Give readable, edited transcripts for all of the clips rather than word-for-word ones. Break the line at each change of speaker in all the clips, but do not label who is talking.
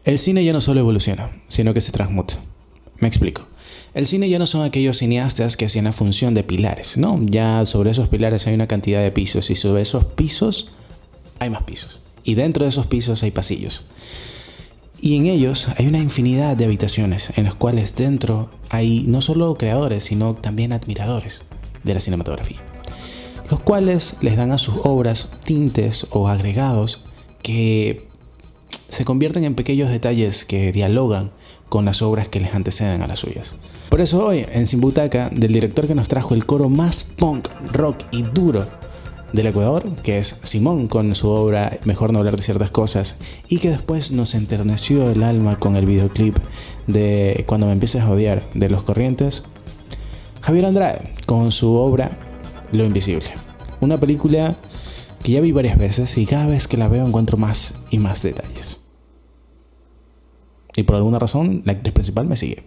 El cine ya no solo evoluciona, sino que se transmuta. Me explico. El cine ya no son aquellos cineastas que hacían la función de pilares, ¿no? Ya sobre esos pilares hay una cantidad de pisos y sobre esos pisos hay más pisos. Y dentro de esos pisos hay pasillos. Y en ellos hay una infinidad de habitaciones en las cuales dentro hay no solo creadores, sino también admiradores de la cinematografía, los cuales les dan a sus obras tintes o agregados que se convierten en pequeños detalles que dialogan con las obras que les anteceden a las suyas. Por eso hoy, en Sin Butaca, del director que nos trajo el coro más punk, rock y duro del Ecuador, que es Simón, con su obra Mejor no hablar de ciertas cosas, y que después nos enterneció el alma con el videoclip de Cuando me empieces a odiar, de Los Corrientes, Javier Andrade, con su obra Lo Invisible. Una película que ya vi varias veces y cada vez que la veo encuentro más y más detalles. Y por alguna razón, la actriz principal me sigue.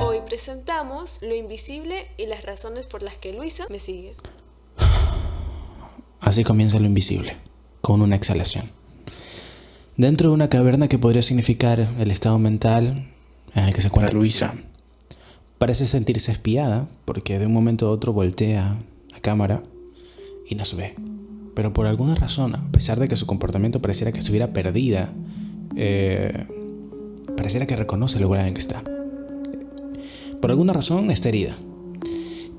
Hoy presentamos Lo Invisible y las razones por las que Luisa me sigue.
Así comienza Lo Invisible, con una exhalación. Dentro de una caverna que podría significar el estado mental en el que se encuentra Luisa, parece sentirse espiada porque de un momento a otro voltea a cámara y nos ve. Pero por alguna razón, a pesar de que su comportamiento pareciera que estuviera perdida, pareciera que reconoce el lugar en el que está. Por alguna razón está herida.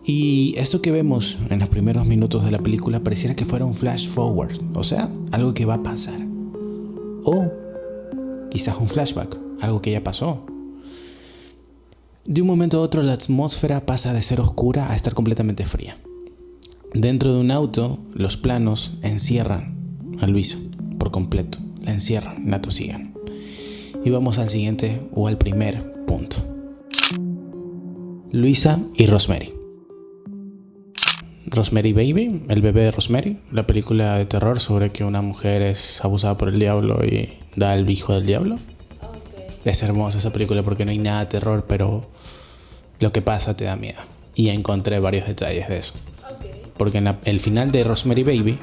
Y esto que vemos en los primeros minutos de la película pareciera que fuera un flash forward, o sea, algo que va a pasar. O quizás un flashback, algo que ya pasó. De un momento a otro la atmósfera pasa de ser oscura a estar completamente fría. Dentro de un auto, los planos encierran a Luisa por completo. La encierran, la atosigan. Y vamos al siguiente o al primer punto. Luisa y Rosemary. Rosemary Baby, el bebé de Rosemary, la película de terror sobre que una mujer es abusada por el diablo y da al hijo del diablo. Okay. Es hermosa esa película porque no hay nada de terror, pero lo que pasa te da miedo. Y encontré varios detalles de eso. Okay. Porque en el final de Rosemary Baby,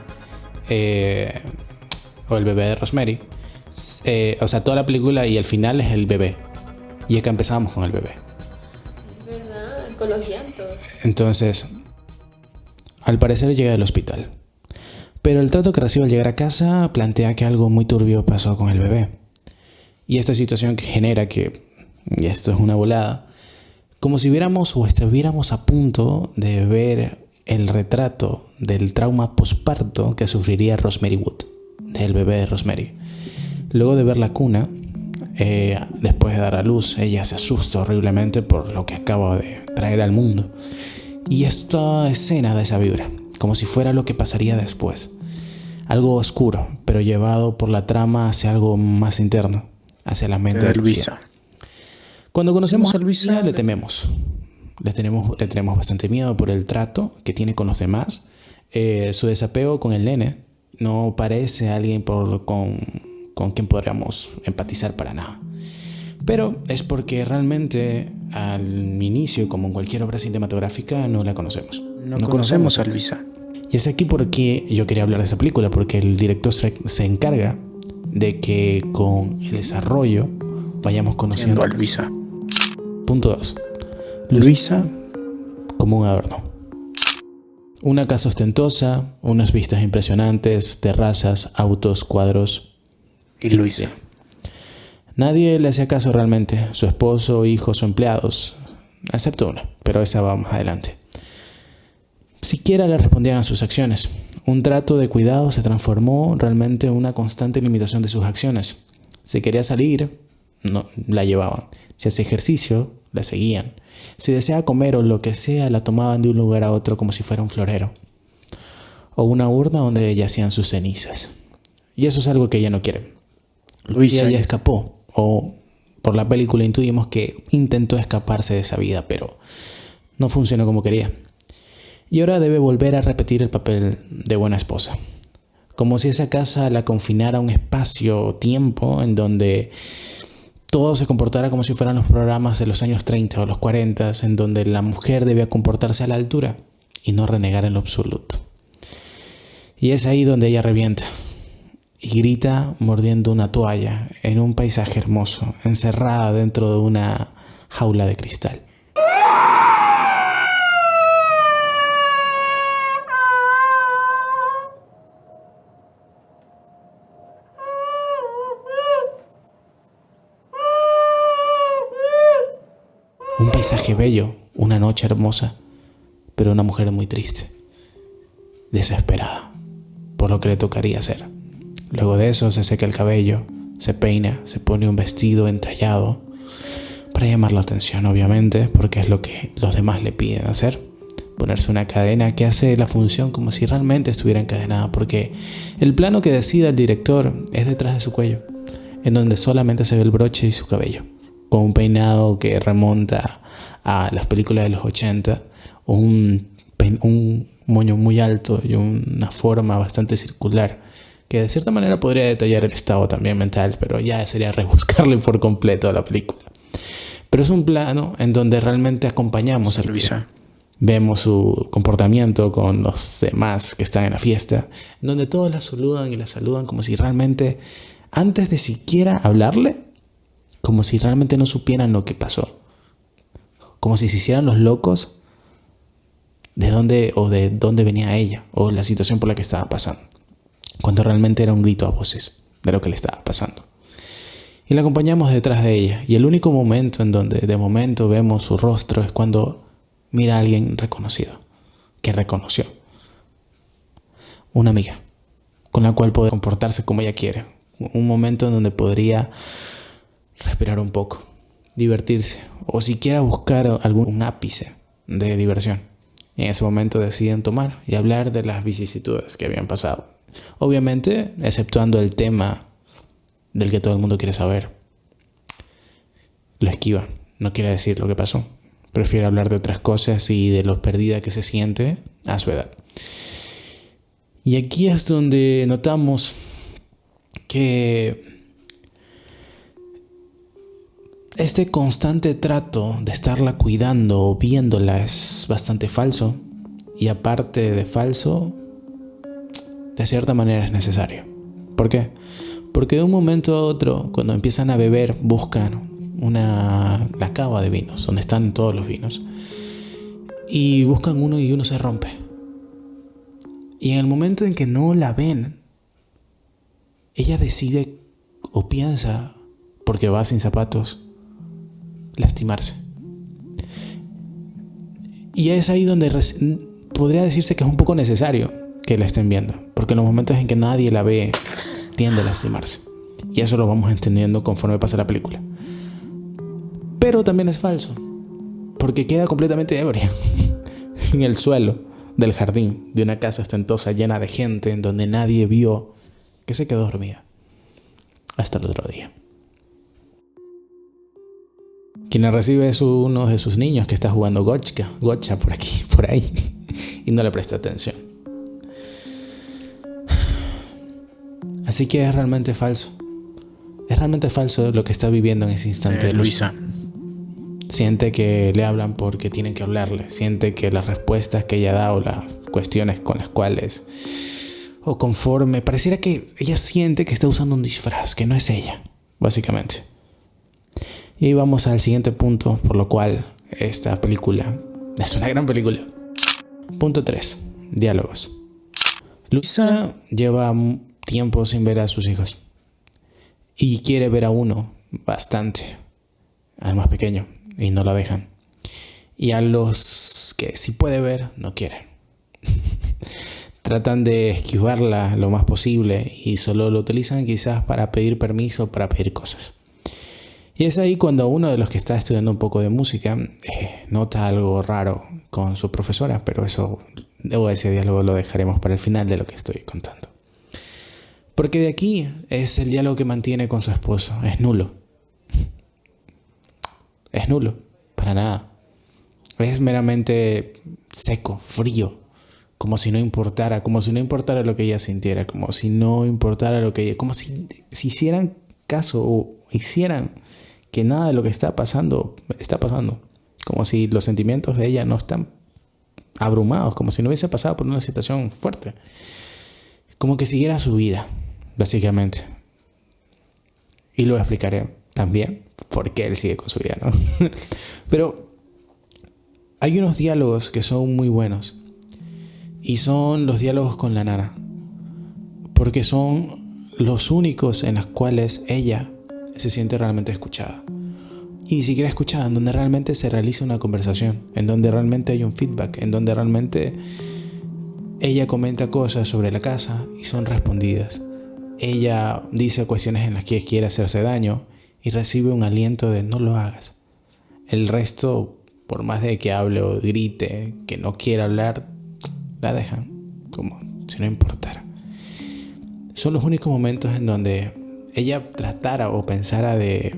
o el bebé de Rosemary, o sea, toda la película y el final es el bebé. Y acá empezamos con el bebé.
Es verdad, con los llantos.
Entonces, al parecer llega al hospital. Pero el trato que recibe al llegar a casa plantea que algo muy turbio pasó con el bebé. Y esta situación que genera que, y esto es una volada, como si viéramos o estuviéramos a punto de ver el retrato del trauma posparto que sufriría Rosemary Wood, del bebé de Rosemary. Luego de ver la cuna, después de dar a luz, ella se asusta horriblemente por lo que acaba de traer al mundo. Y esta escena da esa vibra, como si fuera lo que pasaría después. Algo oscuro, pero llevado por la trama hacia algo más interno, hacia la mente de Luisa. Cuando conocemos a Luisa le tememos. Le tenemos bastante miedo por el trato que tiene con los demás. Su desapego con el nene no parece alguien con quien podríamos empatizar para nada. Pero es porque realmente al inicio, como en cualquier obra cinematográfica, no la conocemos.
No conocemos a Luisa.
Y es aquí porque yo quería hablar de esta película, porque el director se encarga de que con el desarrollo vayamos conociendo
a Luisa.
Punto 2.
Luisa
como un adorno. Una casa ostentosa, unas vistas impresionantes, terrazas, autos, cuadros.
Y Luisa.
Nadie le hacía caso realmente, su esposo, hijos o empleados, excepto una, pero esa va más adelante. Siquiera le respondían a sus acciones. Un trato de cuidado se transformó realmente en una constante limitación de sus acciones. Si quería salir, no, la llevaban. Si hacía ejercicio, la seguían. Si deseaba comer o lo que sea, la tomaban de un lugar a otro como si fuera un florero. O una urna donde yacían sus cenizas. Y eso es algo que ella no quiere.
Luisa.
Ella escapó. O por la película intuimos que intentó escaparse de esa vida, pero no funcionó como quería. Y ahora debe volver a repetir el papel de buena esposa. Como si esa casa la confinara a un espacio-tiempo en donde todo se comportara como si fueran los programas de los años 30 o los 40, en donde la mujer debía comportarse a la altura y no renegar en lo absoluto. Y es ahí donde ella revienta y grita mordiendo una toalla en un paisaje hermoso, encerrada dentro de una jaula de cristal. Un paisaje bello, una noche hermosa, pero una mujer muy triste, desesperada por lo que le tocaría hacer. Luego de eso se seca el cabello, se peina, se pone un vestido entallado para llamar la atención, obviamente, porque es lo que los demás le piden hacer. Ponerse una cadena que hace la función como si realmente estuviera encadenada, porque el plano que decida el director es detrás de su cuello, en donde solamente se ve el broche y su cabello, con un peinado que remonta a las películas de los 80, un moño muy alto y una forma bastante circular, que de cierta manera podría detallar el estado también mental, pero ya sería rebuscarle por completo a la película. Pero es un plano en donde realmente acompañamos a Luisa. Vemos su comportamiento con los demás que están en la fiesta, en donde todos la saludan y la saludan como si realmente, antes de siquiera hablarle, como si realmente no supieran lo que pasó. Como si se hicieran los locos de dónde venía ella o la situación por la que estaba pasando, cuando realmente era un grito a voces de lo que le estaba pasando. Y la acompañamos detrás de ella, y el único momento en donde de momento vemos su rostro es cuando mira a alguien reconocido, que reconoció. Una amiga, con la cual puede comportarse como ella quiere. Un momento en donde podría respirar un poco, divertirse, o siquiera buscar algún ápice de diversión. Y en ese momento deciden tomar y hablar de las vicisitudes que habían pasado. Obviamente, exceptuando el tema del que todo el mundo quiere saber. Lo esquiva, no quiere decir lo que pasó. Prefiere hablar de otras cosas y de lo perdida que se siente a su edad. Y aquí es donde notamos que este constante trato de estarla cuidando o viéndola es bastante falso. Y aparte de falso, de cierta manera es necesario. ¿Por qué? Porque de un momento a otro, cuando empiezan a beber, buscan la cava de vinos, donde están todos los vinos. Y buscan uno y uno se rompe. Y en el momento en que no la ven, ella decide o piensa, porque va sin zapatos, lastimarse. Y es ahí donde podría decirse que es un poco necesario que la estén viendo, porque en los momentos en que nadie la ve, tiende a lastimarse. Y eso lo vamos entendiendo conforme pasa la película. Pero también es falso, porque queda completamente ebria en el suelo del jardín de una casa ostentosa llena de gente, en donde nadie vio que se quedó dormida hasta el otro día. Quien la recibe es uno de sus niños que está jugando gocha por ahí, y no le presta atención. Así que es realmente falso. Es realmente falso lo que está viviendo en ese instante
Luisa.
Siente que le hablan porque tienen que hablarle. Siente que las respuestas que ella da o las cuestiones con las cuales o conforme, pareciera que ella siente que está usando un disfraz, que no es ella, básicamente. Y vamos al siguiente punto, por lo cual esta película es una gran película. Punto 3. Diálogos. Luisa lleva tiempo sin ver a sus hijos y quiere ver a uno bastante, al más pequeño, y no la dejan. Y a los que sí puede ver, no quieren. Tratan de esquivarla lo más posible y solo lo utilizan quizás para pedir permiso, para pedir cosas. Y es ahí cuando uno de los que está estudiando un poco de música nota algo raro con su profesora, pero ese diálogo lo dejaremos para el final de lo que estoy contando. Porque de aquí es el diálogo que mantiene con su esposo. Es nulo. Es nulo. Para nada. Es meramente seco, frío. Como si no importara lo que ella sintiera. Como si no importara lo que ella... Como si hicieran caso o hicieran que nada de lo que está pasando. Como si los sentimientos de ella no están abrumados, como si no hubiese pasado por una situación fuerte. Como que siguiera su vida, básicamente. Y lo explicaré también por qué él sigue con su vida, ¿no? Pero hay unos diálogos que son muy buenos. Y son los diálogos con la nana. Porque son los únicos en los cuales ella se siente realmente escuchada. Y ni siquiera escuchada, en donde realmente se realiza una conversación, en donde realmente hay un feedback, en donde realmente ella comenta cosas sobre la casa y son respondidas. Ella dice cuestiones en las que quiere hacerse daño y recibe un aliento de no lo hagas. El resto, por más de que hable o grite, que no quiera hablar, la dejan como si no importara. Son los únicos momentos en donde ella tratara o pensara de,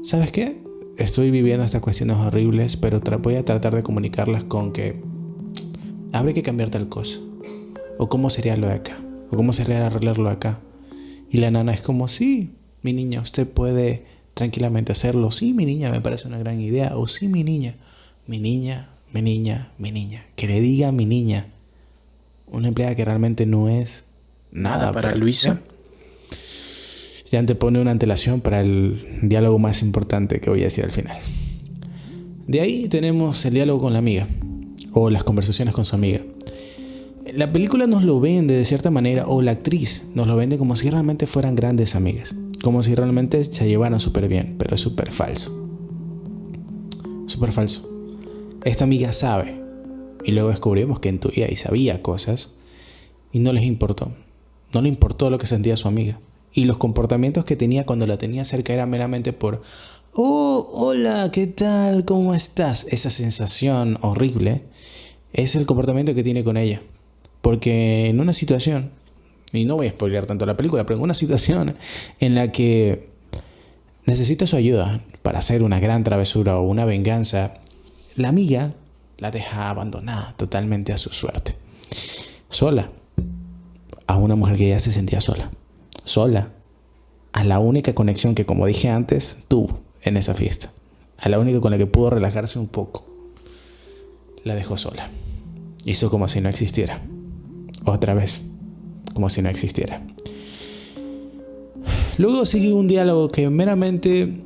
¿sabes qué? Estoy viviendo estas cuestiones horribles, pero voy a tratar de comunicarlas con que habría que cambiar tal cosa. O cómo sería lo de acá. O cómo sería arreglarlo acá. Y la nana es como, sí, mi niña, usted puede tranquilamente hacerlo. Sí, mi niña, me parece una gran idea. O sí, mi niña. Mi niña, mi niña, mi niña. Que le diga mi niña. Una empleada que realmente no es nada
para Luisa.
Ya antepone una antelación para el diálogo más importante que voy a decir al final. De ahí tenemos el diálogo con la amiga. O las conversaciones con su amiga. La película nos lo vende de cierta manera, o la actriz nos lo vende como si realmente fueran grandes amigas. Como si realmente se llevaran súper bien, pero es súper falso. Súper falso. Esta amiga sabe, y luego descubrimos que intuía y sabía cosas, y no les importó. No le importó lo que sentía su amiga. Y los comportamientos que tenía cuando la tenía cerca era meramente por, oh, hola, ¿qué tal? ¿Cómo estás? Esa sensación horrible es el comportamiento que tiene con ella. Porque en una situación, y no voy a spoilear tanto la película, pero en una situación en la que necesita su ayuda para hacer una gran travesura o una venganza, la amiga la deja abandonada totalmente a su suerte. Sola. A una mujer que ya se sentía sola. Sola. A la única conexión que, como dije antes, tuvo en esa fiesta. A la única con la que pudo relajarse un poco. La dejó sola. Hizo como si no existiera. Otra vez. Como si no existiera. Luego sigue un diálogo que meramente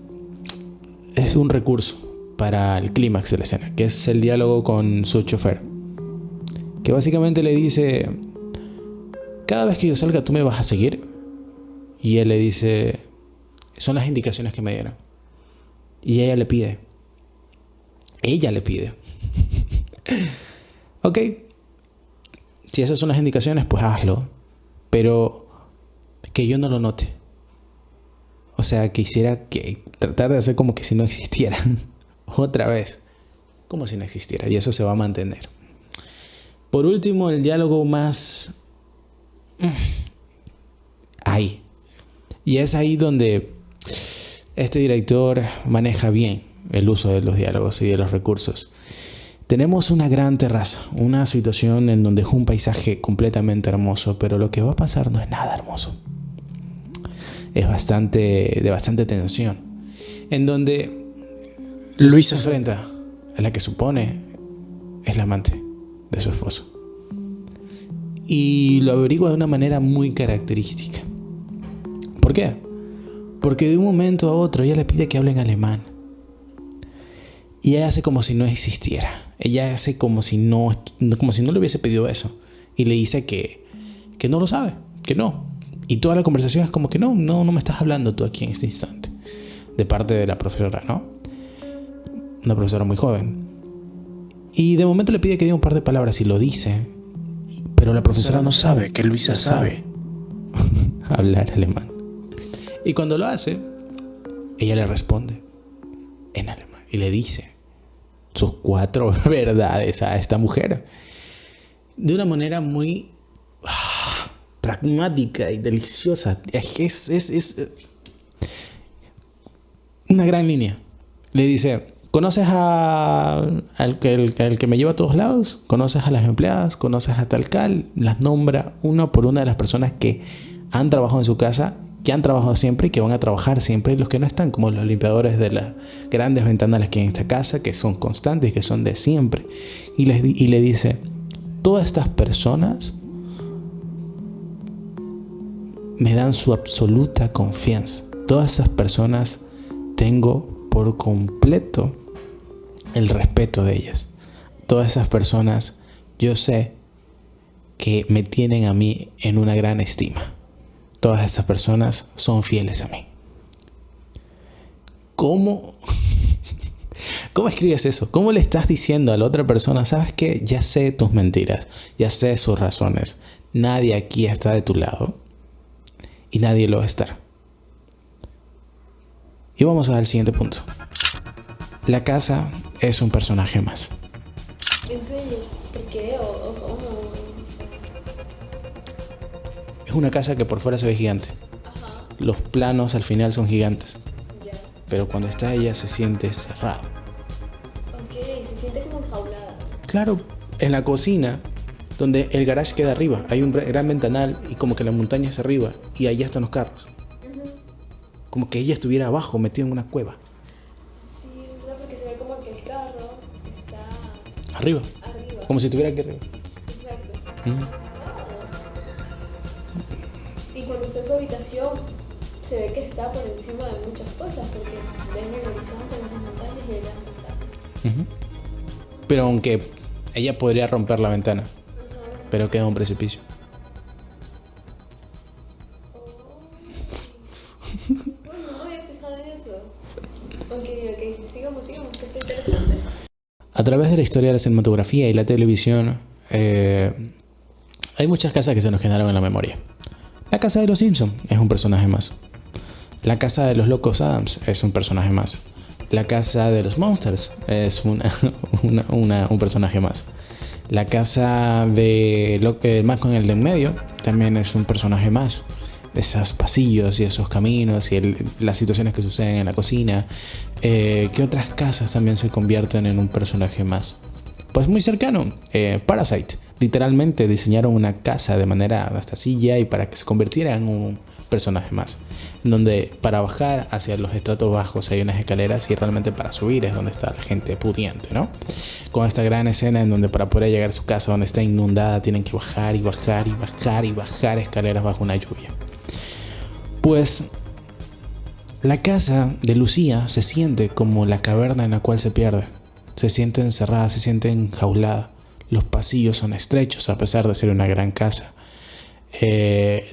es un recurso para el clímax de la escena, que es el diálogo con su chofer, que básicamente le dice, cada vez que yo salga tú me vas a seguir. Y él le dice, son las indicaciones que me dieron. Y ella le pide, ok, si esas son las indicaciones, pues hazlo, pero que yo no lo note. O sea, quisiera que tratar de hacer como que si no existieran. Otra vez, como si no existiera. Y eso se va a mantener. Por último, el diálogo más ahí. Y es ahí donde este director maneja bien el uso de los diálogos y de los recursos. Tenemos una gran terraza, una situación en donde es un paisaje completamente hermoso, pero lo que va a pasar no es nada hermoso. Es de bastante tensión, en donde Luisa se enfrenta a la que supone es la amante de su esposo. Y lo averigua de una manera muy característica. ¿Por qué? Porque de un momento a otro ella le pide que hable en alemán. Y ella hace como si no existiera. Ella hace como si no le hubiese pedido eso. Y le dice que no lo sabe, que no. Y toda la conversación es como que no me estás hablando tú aquí en este instante. De parte de la profesora, ¿no? Una profesora muy joven. Y de momento le pide que diga un par de palabras y lo dice. Pero la profesora no sabe que Luisa sabe hablar alemán. Y cuando lo hace, ella le responde en alemán. Y le dice sus 4 verdades a esta mujer. De una manera muy pragmática y deliciosa. Es una gran línea. Le dice, ¿conoces al que me lleva a todos lados? ¿Conoces a las empleadas? ¿Conoces a tal cal? Las nombra una por una de las personas que han trabajado en su casa que han trabajado siempre y que van a trabajar siempre, y los que no están, como los limpiadores de las grandes ventanales que hay en esta casa, que son constantes y que son de siempre. Y le dice, todas estas personas me dan su absoluta confianza. Todas estas personas tengo por completo el respeto de ellas. Todas esas personas yo sé que me tienen a mí en una gran estima. Todas esas personas son fieles a mí. ¿Cómo escribes eso? ¿Cómo le estás diciendo a la otra persona, sabes qué? Ya sé tus mentiras, ya sé sus razones. Nadie aquí está de tu lado y nadie lo va a estar. Y vamos al siguiente punto. La casa es un personaje más.
¿En serio? ¿Por qué? ¿O cómo?
Es una casa que por fuera se ve gigante.
Ajá.
Los planos al final son gigantes.
Ya.
Pero cuando está ella se siente cerrado.
Ok, se siente como enjaulada.
Claro, en la cocina, donde el garage queda arriba, hay un gran ventanal y como que la montaña es arriba y allá están los carros. Como que ella estuviera abajo, metida en una cueva.
Sí, ¿verdad? Porque se ve como que el carro está
Arriba.
arriba.
Como si estuviera aquí arriba.
Exacto. Y cuando está en su habitación, se ve que está por encima de muchas cosas, porque ves el horizonte, ves las montañas y ella no está.
Pero aunque ella podría romper la ventana, pero queda un precipicio.
Bueno, no me había fijado en eso. Ok, sigamos, que está interesante.
A través de la historia de la cinematografía y la televisión, hay muchas casas que se nos quedaron en la memoria. La casa de los Simpsons es un personaje más. La casa de los locos Adams es un personaje más. La casa de los Monsters es un personaje más. La casa de Malcolm el de en medio también es un personaje más. Esos pasillos y esos caminos y las situaciones que suceden en la cocina. ¿Qué otras casas también se convierten en un personaje más? Pues muy cercano, Parasite. Literalmente diseñaron una casa de manera hasta silla y para que se convirtiera en un personaje más. En donde para bajar hacia los estratos bajos hay unas escaleras y realmente para subir es donde está la gente pudiente, ¿no? Con esta gran escena en donde para poder llegar a su casa donde está inundada tienen que bajar y bajar y bajar y bajar escaleras bajo una lluvia. Pues la casa de Lucía se siente como la caverna en la cual se pierde. Se siente encerrada, se siente enjaulada. Los pasillos son estrechos a pesar de ser una gran casa.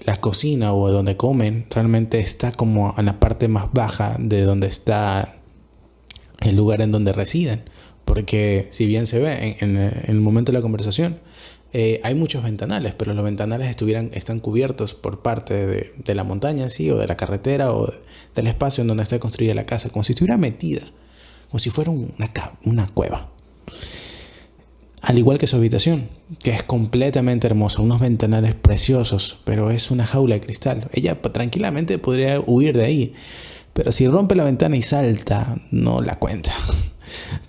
La cocina o donde comen realmente está como en la parte más baja de donde está el lugar en donde residen. Porque si bien se ve en el momento de la conversación, hay muchos ventanales, pero los ventanales están cubiertos por parte de la montaña, ¿sí? O de la carretera o del espacio en donde está construida la casa, como si estuviera metida, como si fuera una cueva. Al igual que su habitación, que es completamente hermosa, unos ventanales preciosos, pero es una jaula de cristal. Ella tranquilamente podría huir de ahí, pero si rompe la ventana y salta, no la cuenta,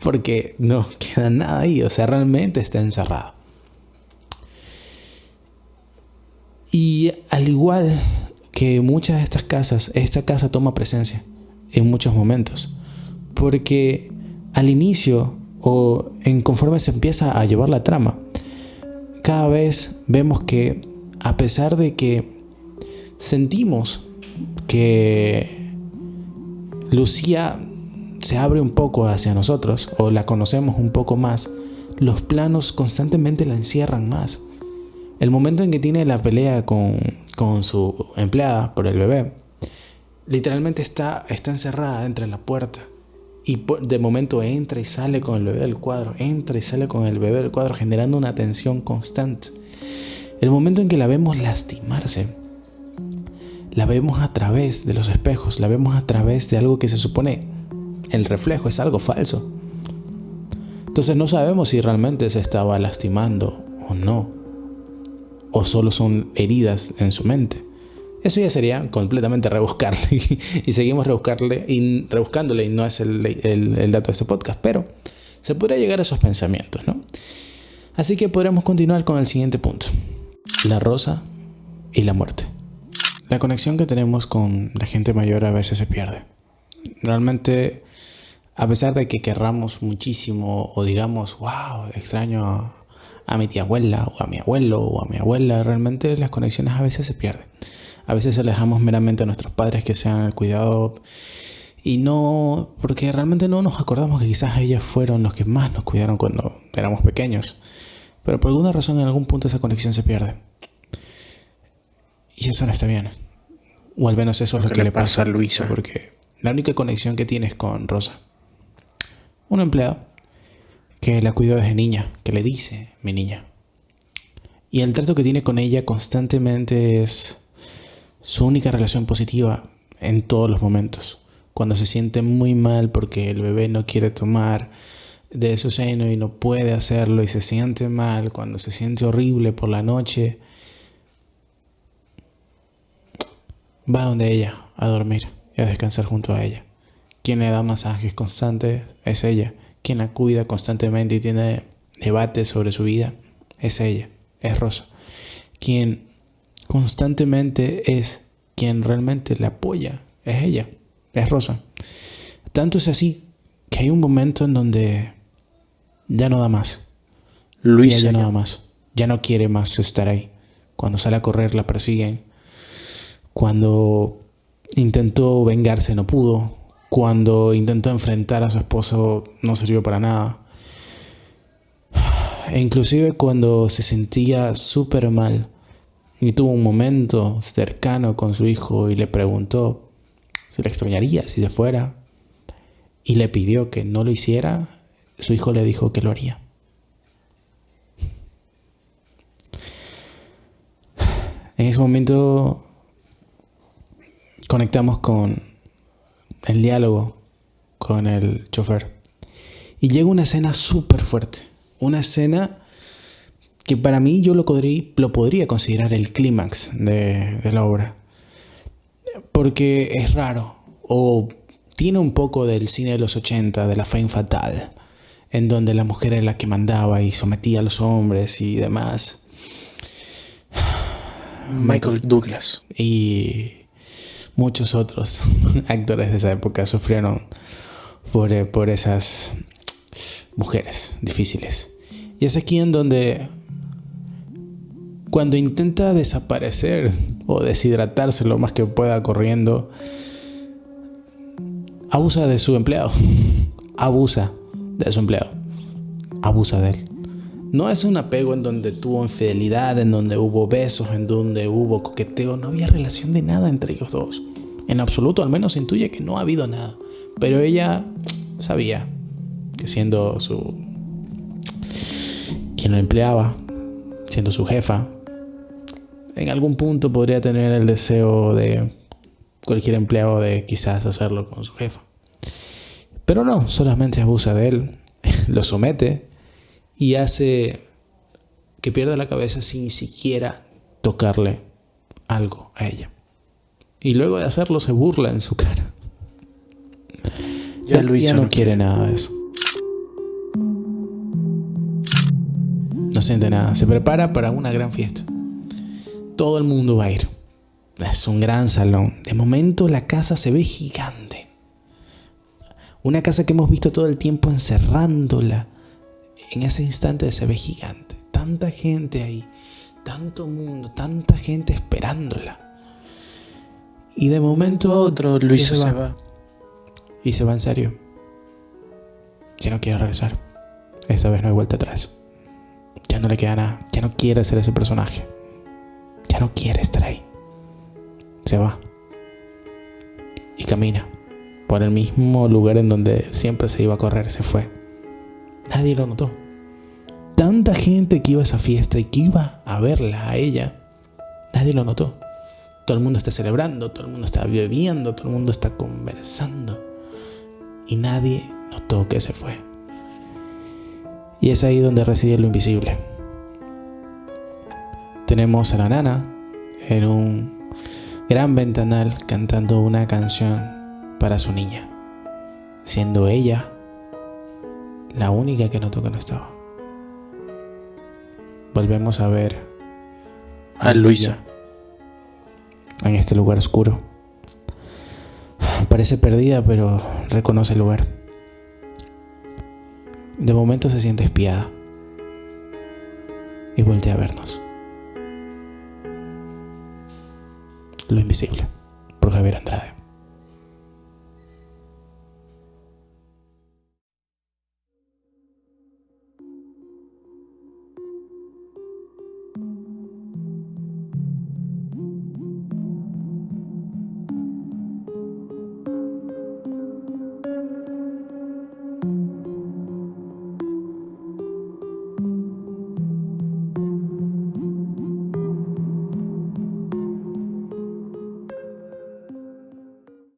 porque no queda nada ahí, o sea, realmente está encerrado. Y al igual que muchas de estas casas, esta casa toma presencia en muchos momentos, porque al inicio o conforme se empieza a llevar la trama, cada vez vemos que a pesar de que sentimos que Lucía se abre un poco hacia nosotros o la conocemos un poco más, los planos constantemente la encierran más. El momento en que tiene la pelea con su empleada por el bebé, literalmente está encerrada dentro de la puerta. Y de momento entra y sale con el bebé del cuadro, entra y sale con el bebé del cuadro, generando una tensión constante. El momento en que la vemos lastimarse, la vemos a través de los espejos, la vemos a través de algo que se supone el reflejo es algo falso. Entonces no sabemos si realmente se estaba lastimando o no, o solo son heridas en su mente. Eso ya sería completamente rebuscarle y seguimos rebuscándole y no es el dato de este podcast, pero se podría llegar a esos pensamientos, ¿no? Así que podremos continuar con el siguiente punto: la rosa y la muerte. La conexión que tenemos con la gente mayor a veces se pierde. Realmente, a pesar de que querramos muchísimo o digamos, wow, extraño a mi tía abuela o a mi abuelo o a mi abuela, realmente las conexiones a veces se pierden. A veces alejamos meramente a nuestros padres que sean el cuidado y no, porque realmente no nos acordamos que quizás ellos fueron los que más nos cuidaron cuando éramos pequeños. Pero por alguna razón en algún punto esa conexión se pierde. Y eso no está bien. O al menos eso es lo que le pasa
a Luisa.
Porque la única conexión que tienes con Rosa, una empleada que la cuidó desde niña, que le dice mi niña. Y el trato que tiene con ella constantemente es su única relación positiva en todos los momentos. Cuando se siente muy mal porque el bebé no quiere tomar de su seno y no puede hacerlo y se siente mal, cuando se siente horrible por la noche, va donde ella a dormir y a descansar junto a ella. Quien le da masajes constantes es ella. Quien la cuida constantemente y tiene debates sobre su vida es ella, es Rosa. Quien constantemente es quien realmente la apoya es ella, es Rosa. Tanto es así que hay un momento en donde ya no da más.
Luisa
Ya no da más. Ya no quiere más estar ahí. Cuando sale a correr la persiguen. Cuando intentó vengarse no pudo. Cuando intentó enfrentar a su esposo no sirvió para nada. E inclusive cuando se sentía súper mal y tuvo un momento cercano con su hijo y le preguntó si le extrañaría si se fuera y le pidió que no lo hiciera, su hijo le dijo que lo haría. En ese momento conectamos con el diálogo con el chofer y llega una escena súper fuerte, una escena que para mí yo lo podría considerar el clímax de la obra, porque es raro o tiene un poco del cine de los 80, de la femme fatale, en donde la mujer era la que mandaba y sometía a los hombres y demás.
Michael Douglas
Y muchos otros actores de esa época sufrieron por esas mujeres difíciles. Y es aquí en donde, cuando intenta desaparecer o deshidratarse lo más que pueda corriendo, abusa de su empleado. Abusa de su empleado. Abusa de él. No es un apego en donde tuvo infidelidad, en donde hubo besos, en donde hubo coqueteo. No había relación de nada entre ellos dos. En absoluto, al menos intuye que no ha habido nada. Pero ella sabía que siendo quien lo empleaba, siendo su jefa, en algún punto podría tener el deseo de cualquier empleado de quizás hacerlo con su jefa. Pero no, solamente abusa de él, lo somete y hace que pierda la cabeza sin siquiera tocarle algo a ella. Y luego de hacerlo se burla en su cara.
Ya Luisa
no quiere nada de eso. No siente nada. Se prepara para una gran fiesta. Todo el mundo va a ir. Es un gran salón. De momento la casa se ve gigante. Una casa que hemos visto todo el tiempo encerrándola. En ese instante se ve gigante. Tanta gente ahí. Tanto mundo. Tanta gente esperándola. Y de momento
otro Luisa se va.
Y se va en serio. Ya no quiere regresar. Esta vez no hay vuelta atrás. Ya no le queda nada. Ya no quiere ser ese personaje. Ya no quiere estar ahí. Se va. Y camina por el mismo lugar en donde siempre se iba a correr. Se fue. Nadie lo notó. Tanta gente que iba a esa fiesta y que iba a verla a ella. Nadie lo notó. Todo el mundo está celebrando. Todo el mundo está bebiendo. Todo el mundo está conversando. Y nadie notó que se fue. Y es ahí donde reside lo invisible. Tenemos a la nana en un gran ventanal cantando una canción para su niña, siendo ella la única que notó que no estaba. Volvemos a ver
a Luisa.
en este lugar oscuro. Parece perdida, pero reconoce el lugar. De momento se siente espiada y voltea a vernos. Lo invisible, por Javier Andrade.